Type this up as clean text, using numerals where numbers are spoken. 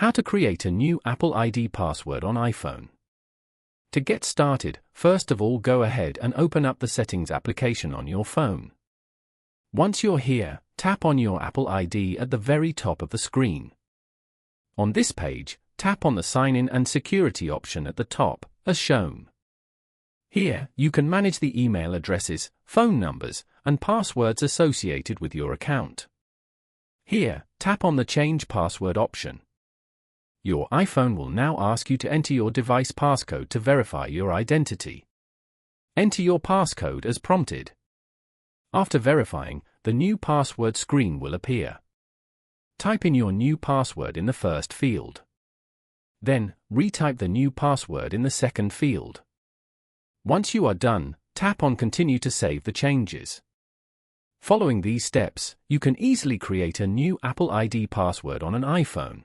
How to create a new Apple ID password on iPhone. To get started, first of all go ahead and open up the Settings application on your phone. Once you're here, tap on your Apple ID at the very top of the screen. On this page, tap on the Sign In and Security option at the top, as shown. Here, you can manage the email addresses, phone numbers, and passwords associated with your account. Here, tap on the Change Password option. Your iPhone will now ask you to enter your device passcode to verify your identity. Enter your passcode as prompted. After verifying, the new password screen will appear. Type in your new password in the first field. Then, retype the new password in the second field. Once you are done, tap on Continue to save the changes. Following these steps, you can easily create a new Apple ID password on an iPhone.